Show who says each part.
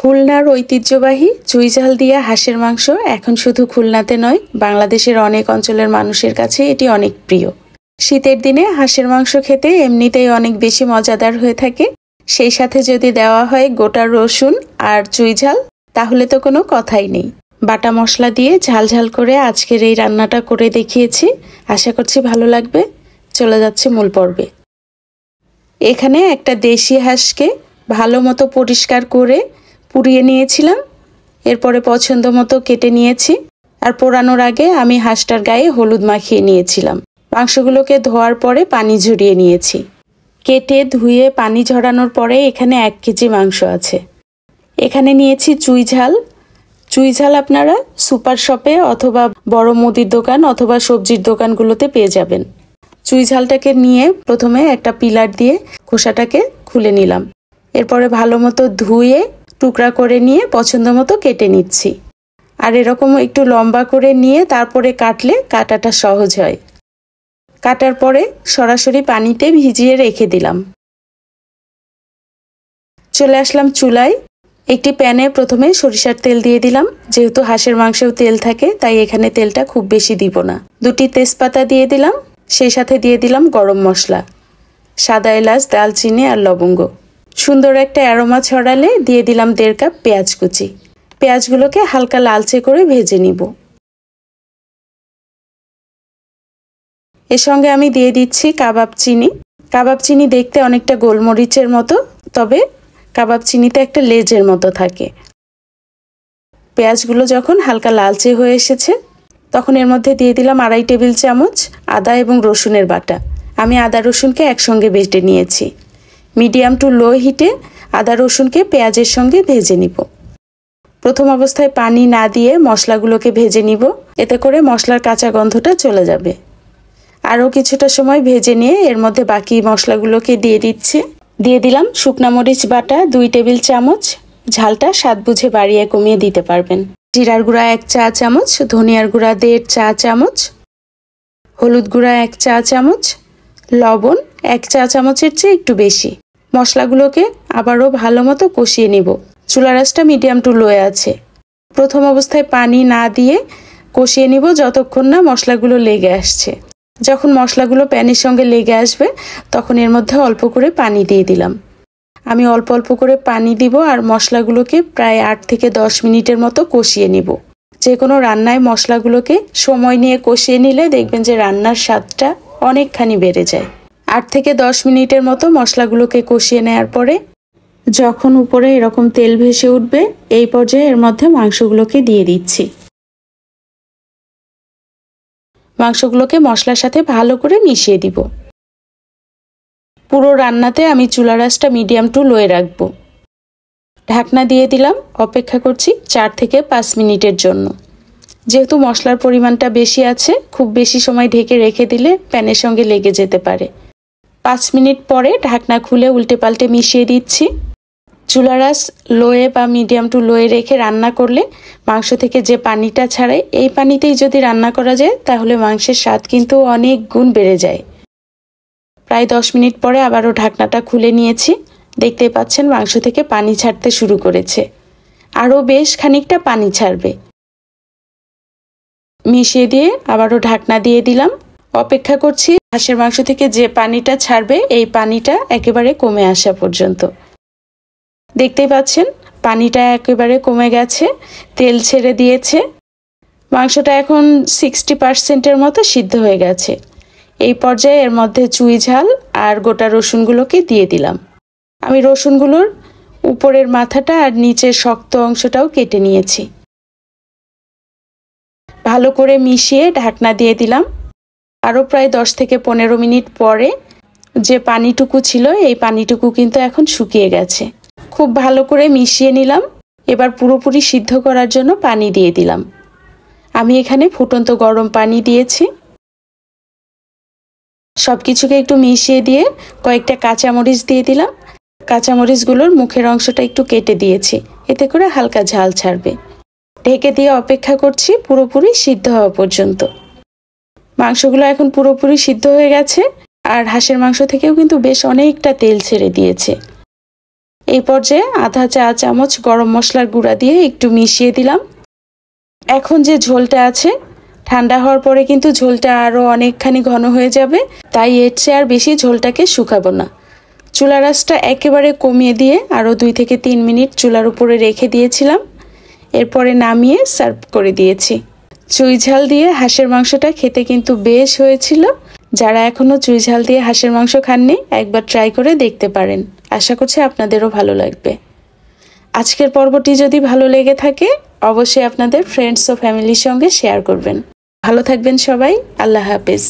Speaker 1: খুলনার ঐতিহ্যবাহী চুইঝাল দিয়া হাঁসের মাংস এখন শুধু খুলনাতে নয়, বাংলাদেশের অনেক অঞ্চলের মানুষের কাছে এটি অনেক প্রিয়। শীতের দিনে হাঁসের মাংস খেতে এমনিতেই অনেক বেশি মজাদার হয়ে থাকে, সেই সাথে যদি দেওয়া হয় গোটা রসুন আর চুইঝাল, তাহলে তো কোনো কথাই নেই। বাটা মশলা দিয়ে ঝাল ঝাল করে আজকের এই রান্নাটা করে দেখিয়েছি, আশা করছি ভালো লাগবে। চলে যাচ্ছে মূল পর্বে। এখানে একটা দেশি হাঁসকে ভালো মতো পরিষ্কার করে পুড়িয়ে নিয়েছিলাম, এরপরে পছন্দ মতো কেটে নিয়েছি। আর পোড়ানোর আগে আমি হাঁসটার গায়ে হলুদ মাখিয়ে নিয়েছিলাম। মাংসগুলোকে ধোয়ার পরে পানি ঝরিয়ে নিয়েছি। কেটে ধুয়ে পানি ঝরানোর পরে এখানে 1 কেজি মাংস আছে। এখানে নিয়েছি চুইঝাল। চুইঝাল আপনারা সুপার শপে অথবা বড় মুদির দোকান অথবা সবজির দোকানগুলোতে পেয়ে যাবেন। চুইঝালটাকে নিয়ে প্রথমে একটা পিলার দিয়ে খোসাটাকে খুলে নিলাম, এরপরে ভালো মতো ধুয়ে টুকরা করে নিয়ে পছন্দ মতো কেটে নিচ্ছি। আর এরকম একটু লম্বা করে নিয়ে তারপরে কাটলে কাটাটা সহজ হয়। কাটার পরে সরাসরি পানিতে ভিজিয়ে রেখে দিলাম। চলে আসলাম চুলায়। একটি প্যানে প্রথমে সরিষার তেল দিয়ে দিলাম, যেহেতু হাঁসের মাংসেও তেল থাকে তাই এখানে তেলটা খুব বেশি দিব না। 2টি তেজপাতা দিয়ে দিলাম, সেই সাথে দিয়ে দিলাম গরম মশলা, সাদা এলাচ, দালচিনি আর লবঙ্গ। সুন্দর একটা অ্যারোমা ছড়ালে দিয়ে দিলাম 1.5 কাপ পেঁয়াজ কুচি। পেঁয়াজগুলোকে হালকা লালচে করে ভেজে নিব। এর সঙ্গে আমি দিয়ে দিচ্ছি কাবাব চিনি। কাবাব চিনি দেখতে অনেকটা গোলমরিচের মতো, তবে কাবাব চিনিতে একটা লেজের মতো থাকে। পেঁয়াজগুলো যখন হালকা লালচে হয়ে এসেছে, তখন এর মধ্যে দিয়ে দিলাম 2.5 টেবিল চামচ আদা এবং রসুনের বাটা। আমি আদা রসুনকে একসঙ্গে বেটে নিয়েছি। মিডিয়াম টু লো হিটে আদা রসুনকে পেঁয়াজের সঙ্গে ভেজে নিব। প্রথম অবস্থায় পানি না দিয়ে মশলাগুলোকে ভেজে নিব, এতে করে মশলার কাঁচা গন্ধটা চলে যাবে। আরও কিছুটা সময় ভেজে নিয়ে এর মধ্যে বাকি মশলাগুলোকে দিয়ে দিচ্ছি। দিয়ে দিলাম শুকনা মরিচ বাটা 2 টেবিল চামচ। ঝালটা স্বাদ বুঝে বাড়িয়ে কমিয়ে দিতে পারবেন। জিরার গুঁড়া 1 চা চামচ, ধনিয়ার গুঁড়া 1.5 চা চামচ, হলুদ গুঁড়া 1 চা চামচ, লবণ 1 চা চামচের চেয়ে একটু বেশি। মশলাগুলোকে আবারও ভালো মতো কষিয়ে নিব। চুলার আঁচটা মিডিয়াম টু লোয়ে আছে। প্রথম অবস্থায় পানি না দিয়ে কষিয়ে নিব যতক্ষণ না মশলাগুলো লেগে আসছে। যখন মশলাগুলো প্যানের সঙ্গে লেগে আসবে, তখন এর মধ্যে অল্প করে পানি দিয়ে দিলাম। আমি অল্প অল্প করে পানি দিব আর মশলাগুলোকে প্রায় 8 থেকে 10 মিনিটের মতো কষিয়ে নিব। যে কোনো রান্নায় মশলাগুলোকে সময় নিয়ে কষিয়ে নিলে দেখবেন যে রান্নার স্বাদটা অনেকখানি বেড়ে যায়। 8 থেকে 10 মিনিটের মতো মশলাগুলোকে কষিয়ে নেওয়ার পরে যখন উপরে এরকম তেল ভেসে উঠবে, এই পর্যায়ে এর মধ্যে মাংসগুলোকে দিয়ে দিচ্ছি। মাংসগুলোকে মশলার সাথে ভালো করে মিশিয়ে দিব। পুরো রান্নাতে আমি চুলার আঁচটা মিডিয়াম টু লোয়ে রাখবো। ঢাকনা দিয়ে দিলাম, অপেক্ষা করছি 4 থেকে 5 মিনিটের জন্য। যেহেতু মশলার পরিমাণটা বেশি আছে, খুব বেশি সময় ঢেকে রেখে দিলে প্যানের সঙ্গে লেগে যেতে পারে। 5 মিনিট পরে ঢাকনা খুলে উল্টে পাল্টে মিশিয়ে দিচ্ছি। চুলার আঁচ লোয়ে বা মিডিয়াম টু লোয়ে রেখে রান্না করলে মাংস থেকে যে পানিটা ছাড়ে, এই পানিতেই যদি রান্না করা যায় তাহলে মাংসের স্বাদ কিন্তু অনেক গুণ বেড়ে যায়। প্রায় 10 মিনিট পরে আবারও ঢাকনাটা খুলে নিয়েছি। দেখতেই পাচ্ছেন মাংস থেকে পানি ছাড়তে শুরু করেছে, আরও বেশ খানিকটা পানি ছাড়বে। মিশিয়ে দিয়ে আবারও ঢাকনা দিয়ে দিলাম, অপেক্ষা করছি হাঁসের মাংস থেকে যে পানিটা ছাড়বে এই পানিটা একেবারে কমে আসা পর্যন্ত। দেখতেই পাচ্ছেন পানিটা একেবারে কমে গেছে, তেল ছেড়ে দিয়েছে। মাংসটা এখন 60%-এর মতো সিদ্ধ হয়ে গেছে। এই পর্যায়ে এর মধ্যে চুইঝাল আর গোটা রসুনগুলোকে দিয়ে দিলাম। আমি রসুনগুলোর উপরের মাথাটা আর নিচের শক্ত অংশটাও কেটে নিয়েছি। ভালো করে মিশিয়ে ঢাকনা দিয়ে দিলাম। আরও প্রায় 10 থেকে 15 মিনিট পরে যে পানিটুকু ছিল, এই পানিটুকু কিন্তু এখন শুকিয়ে গেছে। খুব ভালো করে মিশিয়ে নিলাম। এবার পুরোপুরি সিদ্ধ করার জন্য পানি দিয়ে দিলাম। আমি এখানে ফুটন্ত গরম পানি দিয়েছি। সবকিছুকে একটু মিশিয়ে দিয়ে কয়েকটা কাঁচামরিচ দিয়ে দিলাম। কাঁচামরিচগুলোর মুখের অংশটা একটু কেটে দিয়েছি, এতে করে হালকা ঝাল ছাড়বে। ঢেকে দিয়ে অপেক্ষা করছি পুরোপুরি সিদ্ধ হওয়া পর্যন্ত। মাংসগুলো এখন পুরোপুরি সিদ্ধ হয়ে গেছে আর হাঁসের মাংস থেকেও কিন্তু বেশ অনেকটা তেল ছেড়ে দিয়েছে। এই পর্যায়ে আধা চা চামচ গরম মশলার গুঁড়া দিয়ে একটু মিশিয়ে দিলাম। এখন যে ঝোলটা আছে, ঠান্ডা হওয়ার পরে কিন্তু ঝোলটা আরও অনেকখানি ঘন হয়ে যাবে, তাই এর চেয়ে আর বেশি ঝোলটাকে শুকাবো না। চুলার আঁচটা একেবারে কমিয়ে দিয়ে আরও 2 থেকে 3 মিনিট চুলার উপরে রেখে দিয়েছিলাম। এরপরে নামিয়ে সার্ভ করে দিয়েছি। চুই ঝাল দিয়ে হাঁসের মাংসটা খেতে কিন্তু বেশ হয়েছিল। যারা এখনও চুই ঝাল দিয়ে হাঁসের মাংস খাননি, একবার ট্রাই করে দেখতে পারেন। আশা করছি আপনাদেরও ভালো লাগবে। আজকের পর্বটি যদি ভালো লেগে থাকে, অবশ্যই আপনাদের ফ্রেন্ডস ও ফ্যামিলির সঙ্গে শেয়ার করবেন। ভালো থাকবেন সবাই। আল্লাহ হাফেজ।